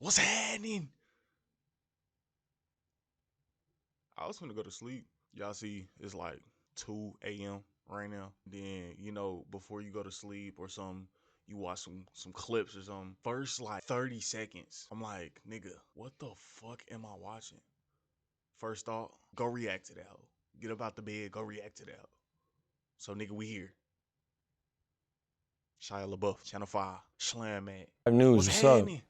What's happening? I was gonna go to sleep. Y'all see, it's like 2 a.m. right now. Then, you know, before you go to sleep or something, you watch some clips or something. First, like 30 seconds, I'm like, nigga, what the fuck am I watching? First thought, go react to that hoe. Get up out the bed, go react to that hoe. So, nigga, we here. Shia LaBeouf, Channel 5, Slam Man. News, What's what's up? happening?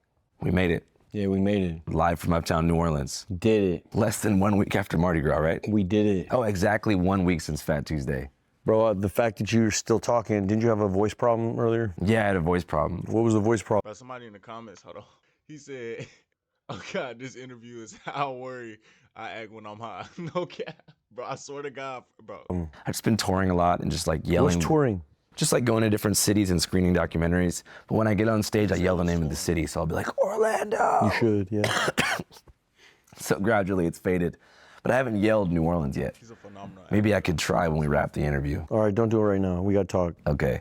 We made it. Yeah, we made it. Live from uptown New Orleans. Did it. Less than 1 week after Mardi Gras, right? We did it. Oh, exactly 1 week since Fat Tuesday. Bro, the fact that you're still talking, didn't you have a voice problem earlier? Yeah, I had a voice problem. What was the voice problem? Bro, somebody in the comments, hold on. He said, oh God, this interview is how worried I act when I'm high. No cap. Bro, I swear to God, bro. I've just been touring a lot and just like yelling. What's touring? Just like going to different cities and screening documentaries. But when I get on stage, I yell the name of the city. So I'll be like, Orlando. You should, yeah. So gradually it's faded. But I haven't yelled New Orleans yet. He's a phenomenal. Maybe I could try when we wrap the interview. All right, don't do it right now. We got to talk. Okay.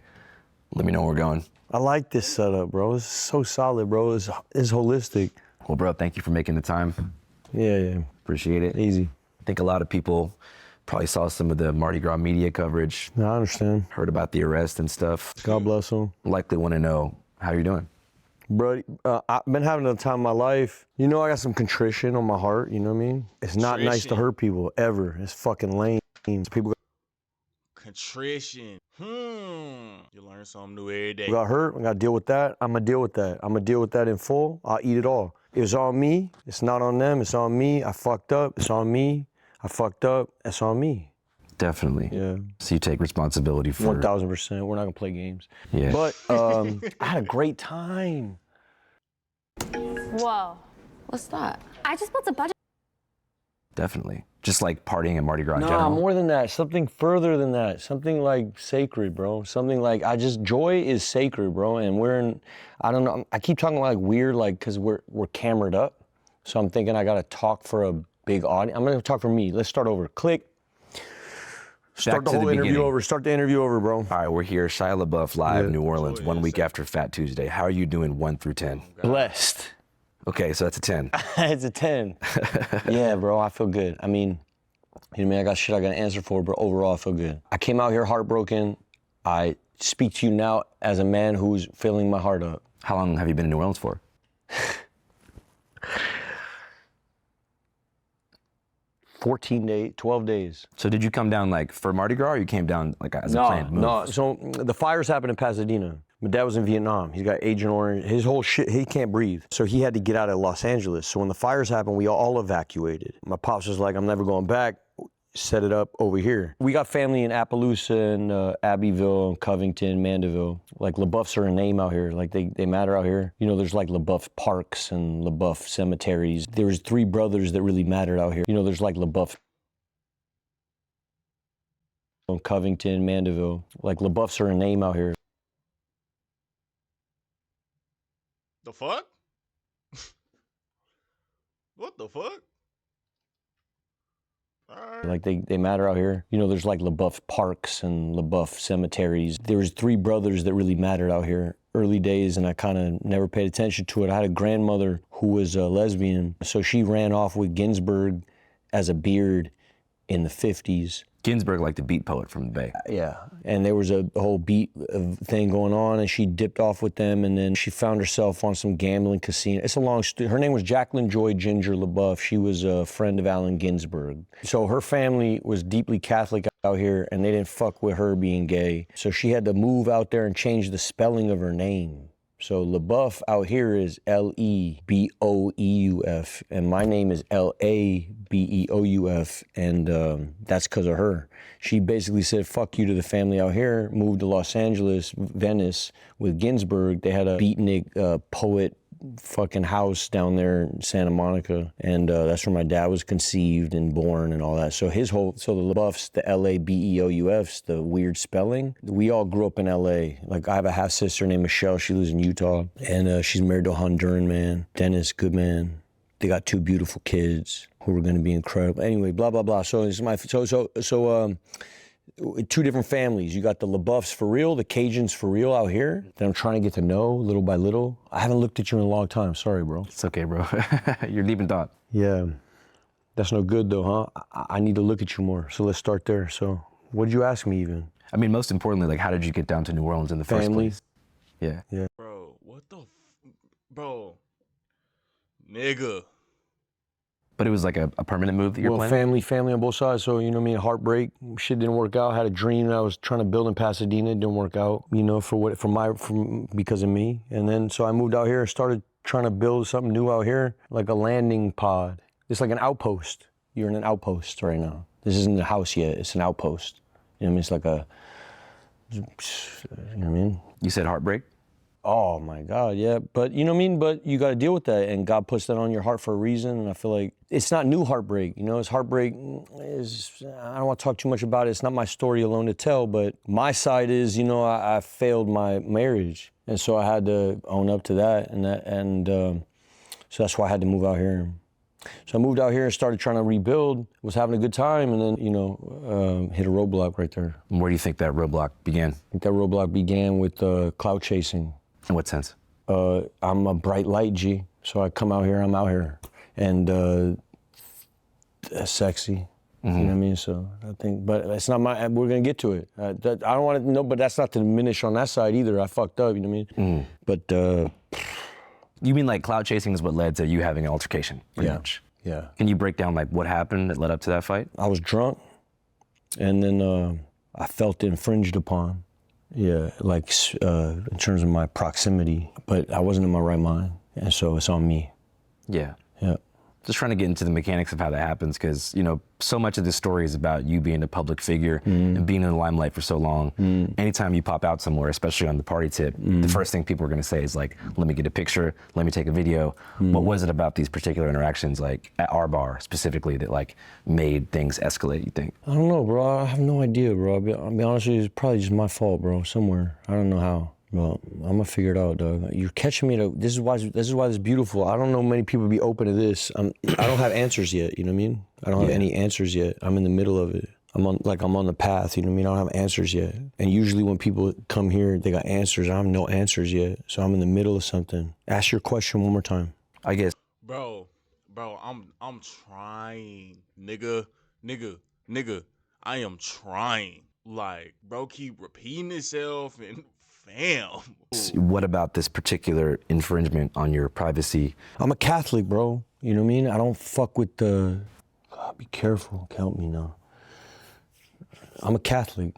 Let me know where we're going. I like this setup, bro. It's so solid, bro. It's holistic. Well, bro, thank you for making the time. Yeah. Appreciate it. Easy. I think a lot of people probably saw some of the Mardi Gras media coverage, No, I understand. heard about the arrest and stuff. God bless them. Likely want to know how you're doing. Bro, I've been having the time of my life. You know, I got some contrition on my heart, you know what I mean? It's not nice to hurt people, ever. It's fucking lame. People Contrition. You learn something new every day. got hurt, I gotta deal with that. I'm gonna deal with that. I'm gonna deal with that in full. I'll eat it all. It's on me. It's not on them. It's on me. I fucked up. It's on me. I fucked up. It's on me. Definitely. Yeah. So you take responsibility for 1000%. We're not gonna play games. Yeah. But I had a great time. Whoa. What's that? I just built a budget. Definitely. Just like partying at Mardi Gras in Nah, general. more than that. Something further than that. Something like sacred, bro. Something like joy is sacred, bro. And we're in, I don't know. I keep talking like weird, like, cause we're camered up. So I'm thinking I gotta talk for a big audience. I'm gonna talk for me. Let's start over. Click. Start the whole interview over. Start the interview over, bro. All right, we're here, Shia LaBeouf, live, Yeah. New Orleans, 1 week after Fat Tuesday. How are you doing 1 through 10? Blessed. Okay, so that's a 10. It's a 10. Yeah, bro, I feel good. I mean, you know what I mean? I got shit I gotta answer for, but overall I feel good. I came out here heartbroken. I speak to you now as a man who's filling my heart up. How long have you been in New Orleans for? 14 days, 12 days. So did you come down like for Mardi Gras or you came down like as a planned move? No, so the fires happened in Pasadena. My dad was in Vietnam. He's got Agent Orange. His whole shit, he can't breathe. So he had to get out of Los Angeles. So when the fires happened, we all evacuated. My pops was like, I'm never going back. Set it up over here. We got family in Appaloosa and Abbeville, Covington, Mandeville. Like LaBeoufs are a name out here. Like they matter out here. You know, there's like LaBeouf parks and LaBeouf cemeteries. There's 3 brothers that really mattered out here. You know, there's like LaBeouf Covington, Mandeville. Like LaBeoufs are a name out here. The fuck? What the fuck? Alright. Like they matter out here. You know, there's like LaBeouf parks and LaBeouf cemeteries. There was 3 brothers that really mattered out here. Early days, and I kind of never paid attention to it. I had a grandmother who was a lesbian, so she ran off with Ginsberg as a beard in the 50s. Ginsberg, like the beat poet from the Bay. Yeah, and there was a whole beat thing going on, and she dipped off with them, and then she found herself on some gambling casino. It's a long story. Her name was Jacqueline Joy Ginger LaBeouf. She was a friend of Allen Ginsberg. So her family was deeply Catholic out here, and they didn't fuck with her being gay. So she had to move out there and change the spelling of her name. So LaBeouf out here is L-E-B-O-E-U-F, and my name is L-A-B-E-O-U-F, and that's because of her. She basically said, fuck you to the family out here, moved to Los Angeles, Venice, with Ginsberg. They had a beatnik poet fucking house down there in Santa Monica, and that's where my dad was conceived and born and all that. So the LaBeoufs, the L-A-B-E-O-U-Fs, the weird spelling, we all grew up in L.A. Like I have a half sister named Michelle. She lives in Utah, and she's married to a Honduran man, Dennis, good man. They got 2 beautiful kids who are going to be incredible. Anyway, blah blah blah. So it's my two different families. You got the LaBeoufs for real, the Cajuns for real out here that I'm trying to get to know little by little. I haven't looked at you in a long time. Sorry, bro. It's okay, bro. You're deep in thought. Yeah, that's no good though, huh? I need to look at you more. So let's start there. So what did you ask me even? I mean, most importantly, like, how did you get down to New Orleans in the first Family. place? Yeah. Yeah. Bro, what the bro. Nigga. But it was like a permanent move that you're Well, planning? family on both sides. So, you know what I mean? Heartbreak, shit didn't work out. Had a dream that I was trying to build in Pasadena. It didn't work out, you know, because of me. And then, so I moved out here and started trying to build something new out here, like a landing pod. It's like an outpost. You're in an outpost right now. This isn't a house yet. It's an outpost. You know what I mean? It's like a, you know what I mean? You said heartbreak? Oh my God, yeah. But you know what I mean? But you got to deal with that, and God puts that on your heart for a reason. And I feel like it's not new heartbreak, you know. It's heartbreak is, I don't want to talk too much about it. It's not my story alone to tell, but my side is, you know, I failed my marriage, and so I had to own up to that, and so that's why I had to move out here. So I moved out here and started trying to rebuild. Was having a good time, and then, you know, hit a roadblock right there. And where do you think that roadblock began? I think that roadblock began with clout chasing. In what sense? I'm a bright light, G. So I come out here, I'm out here. And that's sexy. You know what I mean? So I think, but it's not we're gonna get to it. I don't want to know, but that's not to diminish on that side either. I fucked up, you know what I mean? But You mean like cloud chasing is what led to you having an altercation, pretty Yeah. much? yeah, Can you break down like what happened that led up to that fight? I was drunk, and then I felt infringed upon. Yeah, like in terms of my proximity, but I wasn't in my right mind, and so it's on me. Yeah. Yeah. Just trying to get into the mechanics of how that happens, because, you know, so much of this story is about you being a public figure and being in the limelight for so long. Anytime you pop out somewhere, especially on the party tip, the first thing people are going to say is like, let me get a picture, let me take a video. What was it about these particular interactions, like at our bar specifically, that like made things escalate, you think? I don't know, bro. I have no idea, bro. I'll be honest with you, it's probably just my fault, bro. Somewhere, I don't know how. Well, I'm gonna figure it out, dog. You're catching me. This is why this is beautiful. I don't know many people be open to this. I don't have answers yet. You know what I mean? I don't have any answers yet. I'm in the middle of it. I'm on the path. You know what I mean? I don't have answers yet. And usually when people come here, they got answers. I have no answers yet. So I'm in the middle of something. Ask your question one more time. I guess. Bro, I'm trying. Nigga. I am trying. Like, bro, keep repeating itself and fam. What about this particular infringement on your privacy? I'm a Catholic, bro. You know what I mean? I don't fuck with the. God, be careful. Help me now. I'm a Catholic.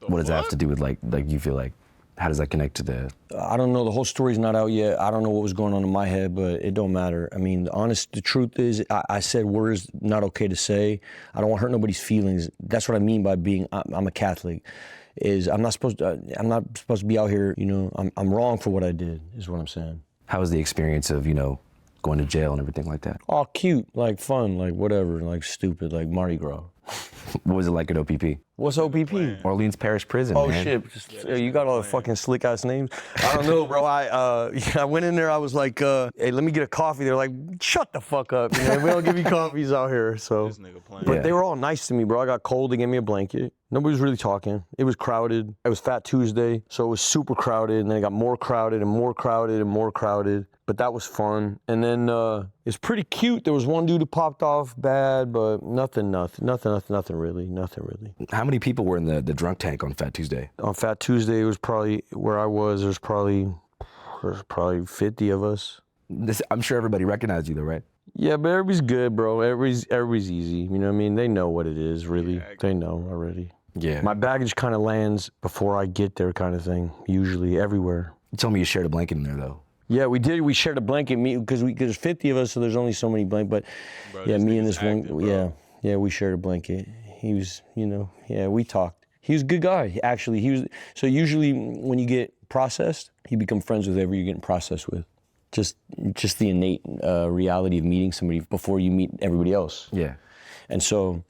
What does that have to do with like you feel like, how does that connect to the? I don't know. The whole story's not out yet. I don't know what was going on in my head, but it don't matter. I mean, the truth is, I said words not okay to say. I don't want to hurt nobody's feelings. That's what I mean by being. I'm a Catholic. I'm not supposed to be out here. You know, I'm wrong for what I did. Is what I'm saying. How was the experience of, you know, going to jail and everything like that? Oh, cute, like fun, like whatever, like stupid, like Mardi Gras. What was it like at OPP? What's OPP? Orleans Parish Prison. Oh man. shit! You got all the fucking slick ass names. I don't know, bro. I went in there. I was like, hey, let me get a coffee. They're like, shut the fuck up. You know, we don't give you coffees out here. So, This nigga playing. but they were all nice to me, bro. I got cold. They gave me a blanket. Nobody was really talking. It was crowded. It was Fat Tuesday, so it was super crowded. And then it got more crowded and more crowded and more crowded. But that was fun. And then it's pretty cute. There was one dude who popped off bad, but nothing really. How many people were in the drunk tank on Fat Tuesday? On Fat Tuesday, it was probably where I was. There's probably 50 of us. I'm sure everybody recognized you though, right? Yeah, but everybody's good, bro. Everybody's easy. You know what I mean? They know what it is, really. Yeah, They know already. Yeah. My baggage kind of lands before I get there, kind of thing. Usually, everywhere. You told me you shared a blanket in there though. Yeah, we did. We shared a blanket because there's 50 of us, so there's only so many blankets. But Bro, yeah, this me and nigga's this one, active, bro. yeah, we shared a blanket. He was, you know, yeah, we talked. He was a good guy, actually. He was. So usually when you get processed, you become friends with whoever you're getting processed with. Just the innate reality of meeting somebody before you meet everybody else. Yeah. And so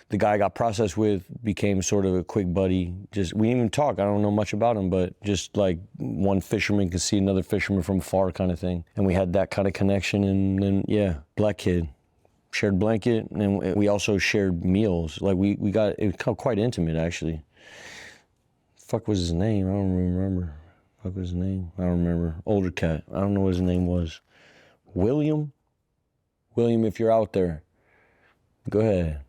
the guy I got processed with became sort of a quick buddy. We didn't even talk. I don't know much about him, but just like one fisherman could see another fisherman from afar kind of thing. And we had that kind of connection. And then, yeah, black kid, shared blanket, and we also shared meals. Like we got, it got quite intimate actually. Fuck was his name? I don't remember. Fuck was his name? I don't remember. Older cat. I don't know what his name was. William? William, if you're out there, go ahead.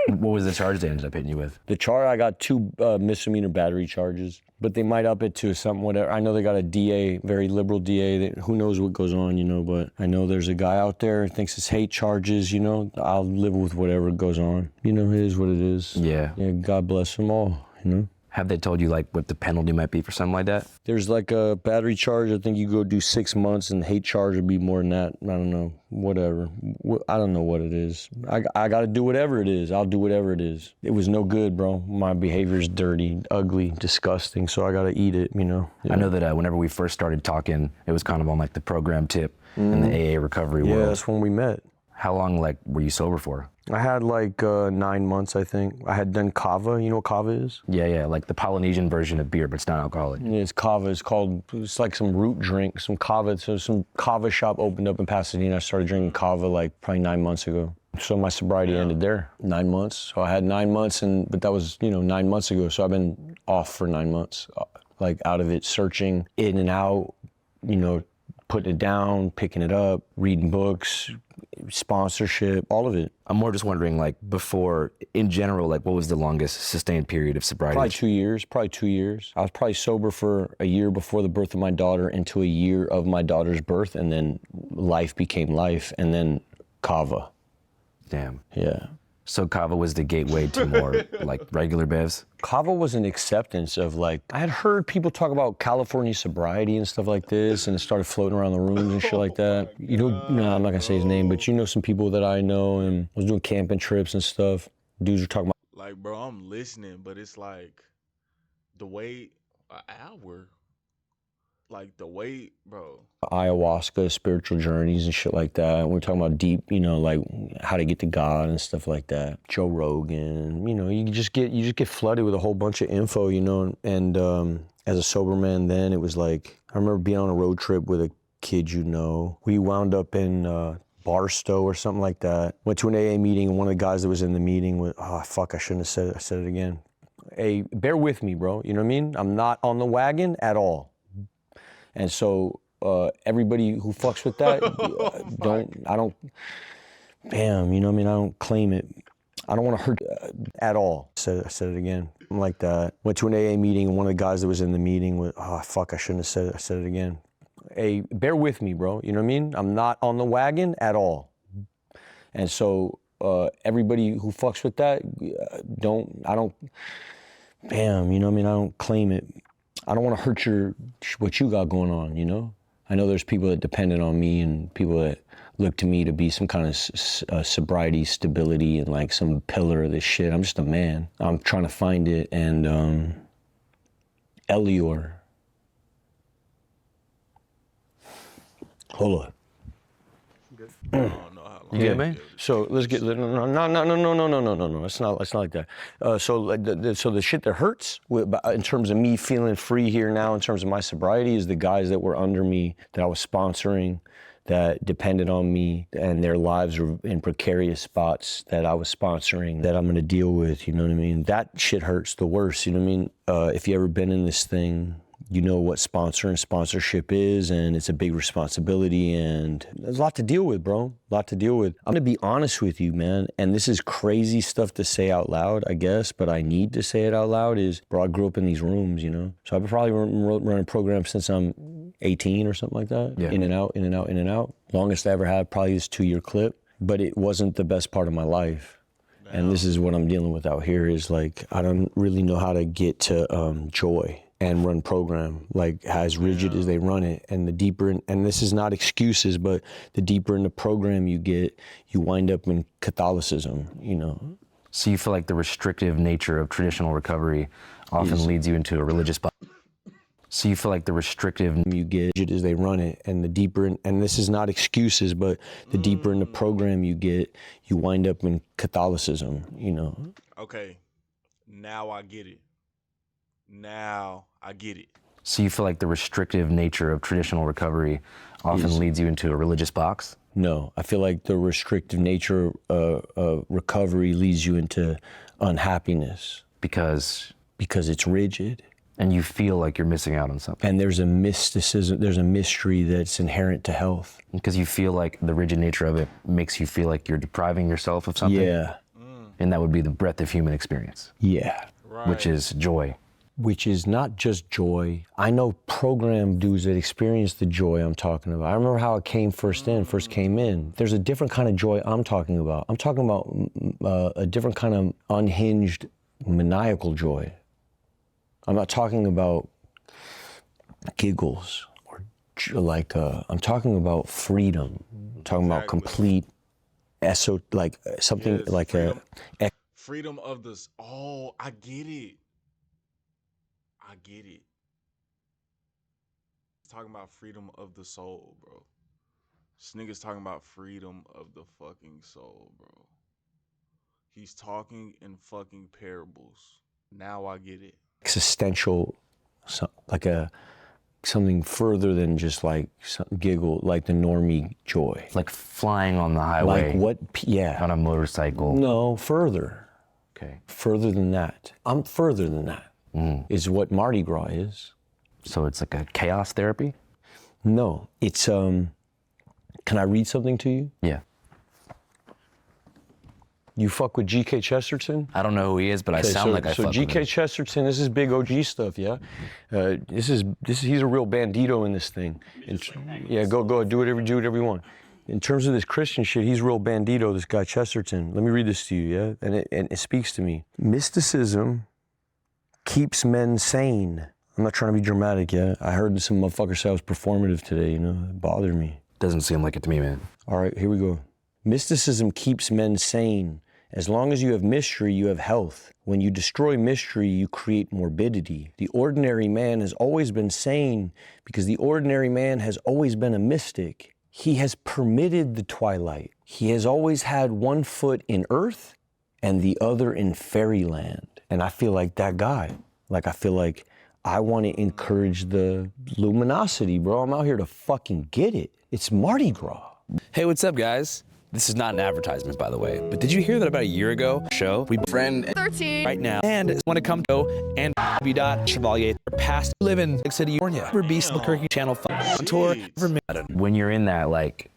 What was the charge they ended up hitting you with? The charge, I got 2 misdemeanor battery charges, but they might up it to something, whatever. I know they got a DA, very liberal DA, that who knows what goes on, you know, but I know there's a guy out there who thinks it's hate charges, you know. I'll live with whatever goes on. You know, it is what it is. Yeah. Yeah, God bless them all, you know. Have they told you like what the penalty might be for something like that? There's like a battery charge, I think you go do 6 months, and hate charge would be more than that. I don't know, whatever. I don't know what it is. I gotta do whatever it is. I'll do whatever it is. It was no good, bro. My behavior's dirty, ugly, disgusting, so I gotta eat it, you know. Yeah. I know that whenever we first started talking, it was kind of on like the program tip in the AA recovery world. Yeah, that's when we met. How long like were you sober for? I had like 9 months, I think. I had done kava. You know what kava is? Yeah, like the Polynesian version of beer, but it's not alcoholic. Yeah, it's kava. It's like some root drink, some kava. So some kava shop opened up in Pasadena. I started drinking kava like probably 9 months ago. So my sobriety ended there. 9 months. So I had 9 months, but that was, 9 months ago. So I've been off for 9 months, like out of it, searching in and out, putting it down, picking it up, reading books, sponsorship, all of it. I'm more just wondering, like, before, in general, like, what was the longest sustained period of sobriety? Probably 2 years. I was probably sober for a year before the birth of my daughter into a year of my daughter's birth, and then life became life, and then kava. Damn. Yeah. So kava was the gateway to more, like, regular bevs? Kava was an acceptance of, like, I had heard people talk about California sobriety and stuff like this, and it started floating around the rooms and shit like that. No, I'm not gonna say his name, but some people that I know, and I was doing camping trips and stuff. Dudes were talking about, like, bro, I'm listening, but it's like the wait an hour. Like the wait, bro. ayahuasca, spiritual journeys and shit like that. We're talking about deep, like how to get to God and stuff like that. Joe Rogan, you just get flooded with a whole bunch of info, and as a sober man then, it was like, I remember being on a road trip with a kid, we wound up in Barstow or something like that. Went to an AA meeting, and one of the guys that was in the meeting was, I shouldn't have said it. I said it again. Hey, bear with me, bro. You know what I mean? I'm not on the wagon at all. And so everybody who fucks with that, I don't claim it. I don't want to hurt at all. I said it again. I'm like that. Went to an AA meeting, and one of the guys that was in the meeting was, I shouldn't have said it. I said it again. Hey, bear with me, bro. You know what I mean? I'm not on the wagon at all. And so everybody who fucks with that, I don't claim it. I don't want to hurt what you got going on, I know there's people that depended on me, and people that look to me to be some kind of sobriety, stability, and like some pillar of this shit. I'm just a man. I'm trying to find it, and Elior. Hold on. Good. I don't know how long. You get me? So let's get no. It's not like that. So the shit that hurts in terms of me feeling free here now, in terms of my sobriety, is the guys that were under me, that I was sponsoring, that depended on me, and their lives were in precarious spots that I was sponsoring, that I'm gonna deal with. You know what I mean? That shit hurts the worst. You know what I mean? If you ever been in this thing, you know what sponsorship is, and it's a big responsibility, and there's a lot to deal with, bro. A lot to deal with. I'm gonna be honest with you, man, and this is crazy stuff to say out loud, I guess, but I need to say it out loud, bro, I grew up in these rooms, So I've probably run a program since I'm 18 or something like that. Yeah. In and out. Longest I ever had, probably this 2-year clip, but it wasn't the best part of my life. And this is what I'm dealing with out here, is like, I don't really know how to get to joy and run program, like as rigid as they run it. And the deeper, and this is not excuses, but the deeper in the program you get, you wind up in Catholicism, So you feel like the restrictive nature of traditional recovery often leads you into a religious box. So you feel like the restrictive you get as they run it, and the deeper, and this is not excuses, but the deeper in the program you get, you wind up in Catholicism, Okay, now I get it. So you feel like the restrictive nature of traditional recovery often leads you into a religious box? No, I feel like the restrictive nature of recovery leads you into unhappiness. Because it's rigid. And you feel like you're missing out on something. And there's a mysticism, there's a mystery that's inherent to health. Because you feel like the rigid nature of it makes you feel like you're depriving yourself of something. Yeah. And that would be the breadth of human experience. Yeah. Right. Which is joy. Which is not just joy. I know program dudes that experience the joy I'm talking about. I remember how it first came in. There's a different kind of joy I'm talking about. I'm talking about a different kind of unhinged, maniacal joy. I'm not talking about giggles or like, I'm talking about freedom. I'm talking about complete, something like freedom. Freedom of this. Oh, I get it. I get it. It's talking about freedom of the soul, bro. This nigga's talking about freedom of the fucking soul, bro. He's talking in fucking parables. Now I get it. Existential, like something further than just like some giggle, like the normie joy. Like flying on the highway. Like what? Yeah. On a motorcycle. No, further. Okay. Further than that. I'm further than that. Is what Mardi Gras is. So it's like a chaos therapy? No, it's, can I read something to you? Yeah. You fuck with G.K. Chesterton? I don't know who he is, but I sound like I fuck with him. So G.K. Chesterton, this is big OG stuff, yeah? He's a real bandito in this thing. Yeah, go, do whatever you want. In terms of this Christian shit, he's real bandito, this guy Chesterton. Let me read this to you, yeah? And it speaks to me. Mysticism keeps men sane. I'm not trying to be dramatic, yeah? I heard some motherfucker say I was performative today, you know? It bothered me. Doesn't seem like it to me, man. All right, here we go. Mysticism keeps men sane. As long as you have mystery, you have health. When you destroy mystery, you create morbidity. The ordinary man has always been sane because the ordinary man has always been a mystic. He has permitted the twilight. He has always had one foot in earth and the other in fairyland. And I feel like that guy. Like, I feel like I want to encourage the luminosity, bro. I'm out here to fucking get it. It's Mardi Gras. Hey, what's up, guys? This is not an advertisement, by the way, but did you hear that about a year ago? We friend 13 right now and want to come to and B. Chevalier past live in City, California. We're Beast Albuquerque Channel 5 on tour. When you're in that like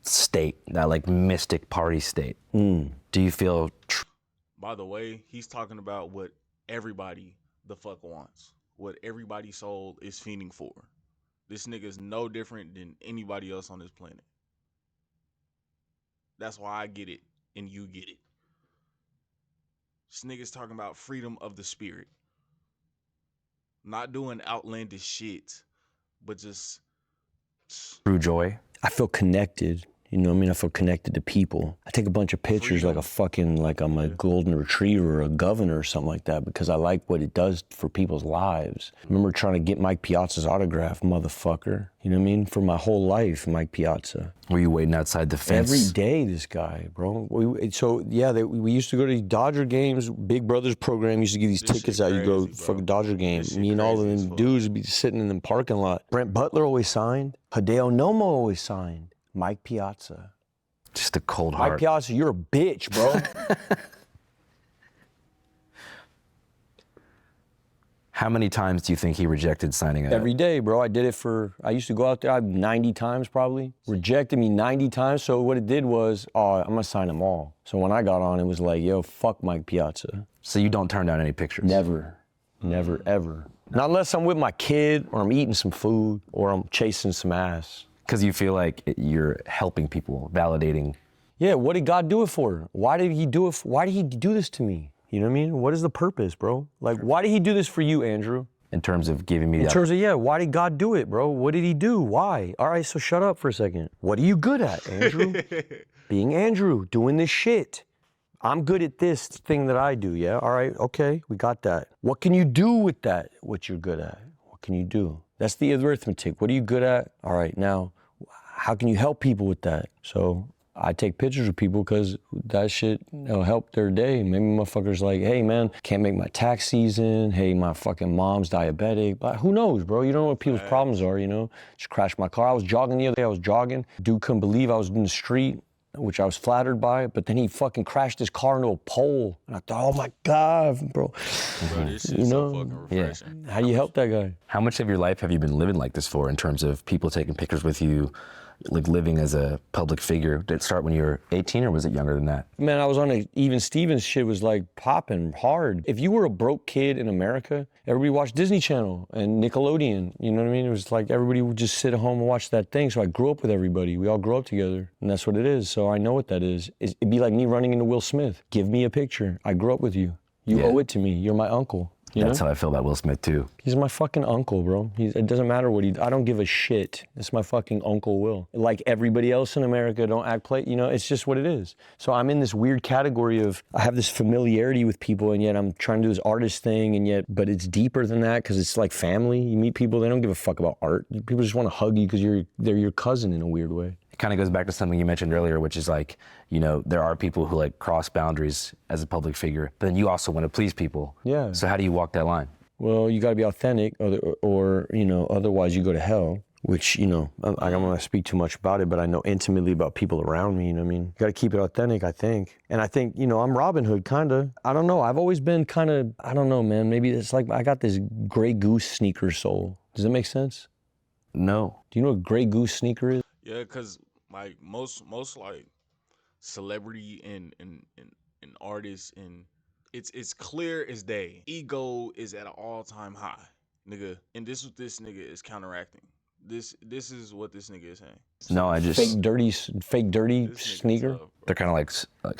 state, that like mystic party state, do you feel? By the way, he's talking about what everybody the fuck wants, what everybody's soul is fiending for. This nigga's no different than anybody else on this planet. That's why I get it and you get it. This nigga's talking about freedom of the spirit. Not doing outlandish shit, but just True joy. I feel connected. You know what I mean? I feel connected to people. I take a bunch of pictures like I'm a golden retriever or a governor or something like that because I like what it does for people's lives. I remember trying to get Mike Piazza's autograph, motherfucker. You know what I mean? For my whole life, Mike Piazza. Were you waiting outside the fence? Every day, this guy, bro. We used to go to Dodger games. Big Brothers program used to give these tickets out. You go fucking Dodger game. Me and all of them dudes would be sitting in the parking lot. Brent Butler always signed. Hideo Nomo always signed. Mike Piazza. Just a cold heart. Mike Piazza, you're a bitch, bro. How many times do you think he rejected signing up? Every day, bro. I used to go out there 90 times probably. Rejected me 90 times. So what it did was, I'm gonna sign them all. So when I got on, it was like, yo, fuck Mike Piazza. So you don't turn down any pictures? Never, ever. Not unless I'm with my kid or I'm eating some food or I'm chasing some ass. Because you feel like you're helping people, validating. Yeah, what did God do it for? Why did he do it? Why did he do this to me? You know what I mean? What is the purpose, bro? Like, why did he do this for you, Andrew? In terms of giving me In terms of, why did God do it, bro? What did he do? Why? All right, so shut up for a second. What are you good at, Andrew? Being Andrew, doing this shit. I'm good at this thing that I do, yeah? All right, okay, we got that. What can you do with that, what you're good at? What can you do? That's the arithmetic. What are you good at? All right, now, how can you help people with that? So I take pictures of people because that shit, it'll help their day. Maybe motherfuckers like, hey man, can't make my tax season. Hey, my fucking mom's diabetic. But who knows, bro? You don't know what people's problems are, you know? Just crashed my car. I was jogging the other day. Dude couldn't believe I was in the street, which I was flattered by, but then he fucking crashed his car into a pole. And I thought, oh my God, bro. Bro, this shit's so fucking refreshing. How do you help that guy? How much of your life have you been living like this for in terms of people taking pictures with you, like living as a public figure? Did it start when you were 18 or was it younger than that? Man, I was on Even Stevens shit was like popping hard. If you were a broke kid in America, everybody watched Disney Channel and Nickelodeon, you know what I mean? It was like everybody would just sit at home and watch that thing. So I grew up with everybody. We all grew up together and that's what it is. So I know what that is. It'd be like me running into Will Smith. Give me a picture. I grew up with you. You owe it to me. You're my uncle. That's how I feel about Will Smith too. He's my fucking uncle, bro. It doesn't matter what I don't give a shit. It's my fucking Uncle Will. Like everybody else in America, don't act like, you know, it's just what it is. So I'm in this weird category of, I have this familiarity with people and yet I'm trying to do this artist thing and yet, but it's deeper than that because it's like family. You meet people, they don't give a fuck about art. People just want to hug you because they're your cousin in a weird way. It kind of goes back to something you mentioned earlier, which is like, you know, there are people who like cross boundaries as a public figure, but then you also want to please people. Yeah. So how do you walk that line? Well, you got to be authentic or, you know, otherwise you go to hell, which, you know, I don't want to speak too much about it, but I know intimately about people around me, you know what I mean? You got to keep it authentic, I think. And I think, you know, I'm Robin Hood, kind of. I don't know. I've always been kind of, I don't know, man. Maybe it's like I got this Grey Goose sneaker soul. Does that make sense? No. Do you know what Grey Goose sneaker is? Yeah, because like most like celebrity and artists and it's clear as day. Ego is at an all-time high, nigga. And this is what this nigga is counteracting. This is what this nigga is saying. No, I just Fake dirty sneaker. They're kind of like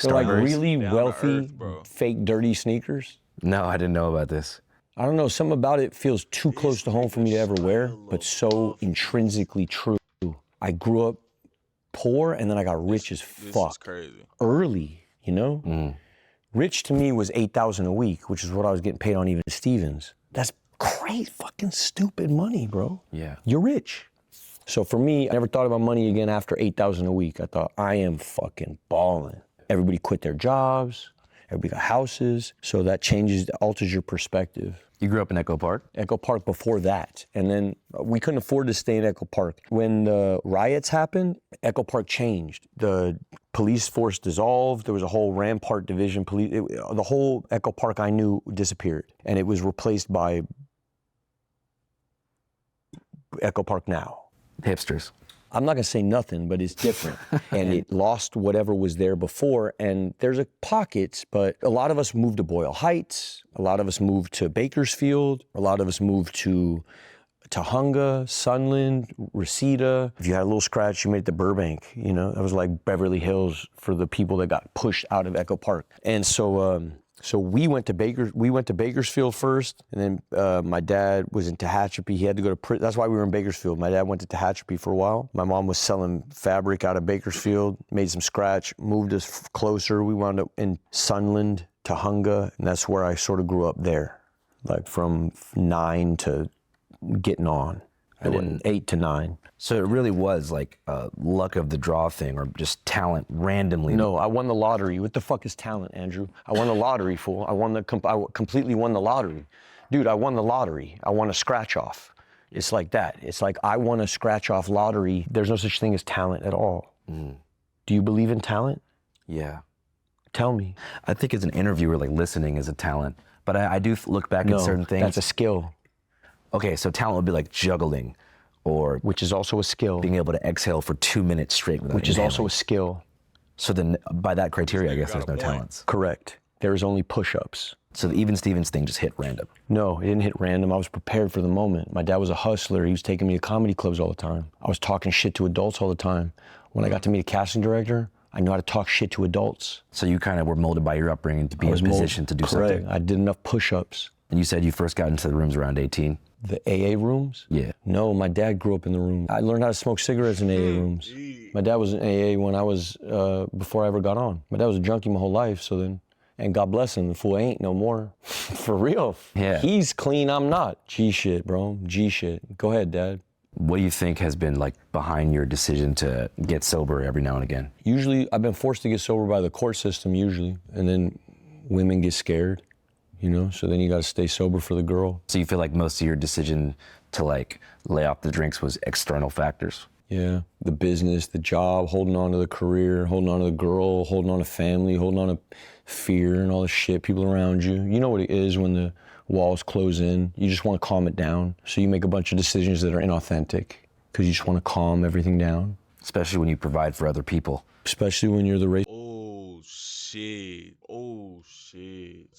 They're like Starburst. really Down to wealthy, earth, bro. fake dirty sneakers. No, I didn't know about this. I don't know, something about it feels too close to home for me to ever wear, but so intrinsically true. I grew up poor and then I got rich as This fuck is crazy. early, you know? Rich to me was $8,000 a week, which is what I was getting paid on Even Stevens. That's crazy, fucking stupid money, bro. Yeah. You're rich. So for me, I never thought about money again after $8,000 a week. I thought, I am fucking balling. Everybody quit their jobs. Everybody got houses. So that alters your perspective. You grew up in Echo Park? Echo Park before that. And then we couldn't afford to stay in Echo Park. When the riots happened, Echo Park changed. The police force dissolved. There was a whole Rampart Division police. The whole Echo Park I knew disappeared. And it was replaced by Echo Park Now. Hipsters. I'm not gonna say nothing, but it's different. And it lost whatever was there before. And there's pockets, but a lot of us moved to Boyle Heights. A lot of us moved to Bakersfield. A lot of us moved to Tahunga, Sunland, Reseda. If you had a little scratch, you made it to Burbank. You know, that was like Beverly Hills for the people that got pushed out of Echo Park. And so we went to Bakersfield first, and then my dad was in Tehachapi. He had to go to prison. That's why we were in Bakersfield. My dad went to Tehachapi for a while. My mom was selling fabric out of Bakersfield, made some scratch, moved us closer. We wound up in Sunland, Tahunga, and that's where I sort of grew up there, like from 9 to getting on, 8 to 9. So it really was like a luck of the draw thing or just talent randomly? No, I won the lottery. What the fuck is talent, Andrew? I won the lottery, fool. I completely won the lottery. Dude, I won the lottery. I won a scratch off. It's like that. It's like I won a scratch off lottery. There's no such thing as talent at all. Do you believe in talent? Yeah. Tell me. I think as an interviewer, like listening is a talent. But I do look back at certain things. That's a skill. Okay, so talent would be like juggling, or which is also a skill. Being able to exhale for 2 minutes straight without which inhaling. is also a skill. So then, by that criteria, I guess there's no talents. Correct. There's only push-ups. So the Even Stevens thing just hit random. No, it didn't hit random. I was prepared for the moment. My dad was a hustler. He was taking me to comedy clubs all the time. I was talking shit to adults all the time. When I got to meet a casting director, I knew how to talk shit to adults. So you kind of were molded by your upbringing to be in a position to do something. I did enough push-ups. And you said you first got into the rooms around 18. The AA rooms? Yeah. No, my dad grew up in the room. I learned how to smoke cigarettes in AA rooms. My dad was in AA when I was, before I ever got on. My dad was a junkie my whole life, so then, and God bless him, the fool ain't no more. For real. Yeah. He's clean, I'm not. G shit, bro, G shit. Go ahead, Dad. What do you think has been like behind your decision to get sober every now and again? Usually, I've been forced to get sober by the court system usually, and then women get scared, you know, so then you gotta stay sober for the girl. So you feel like most of your decision to like lay off the drinks was external factors? Yeah, the business, the job, holding on to the career, holding on to the girl, holding on to family, holding on to fear and all the shit, people around you. You know what it is when the walls close in. You just want to calm it down. So you make a bunch of decisions that are inauthentic because you just want to calm everything down. Especially when you provide for other people. Especially when you're the race. Oh shit. Oh shit.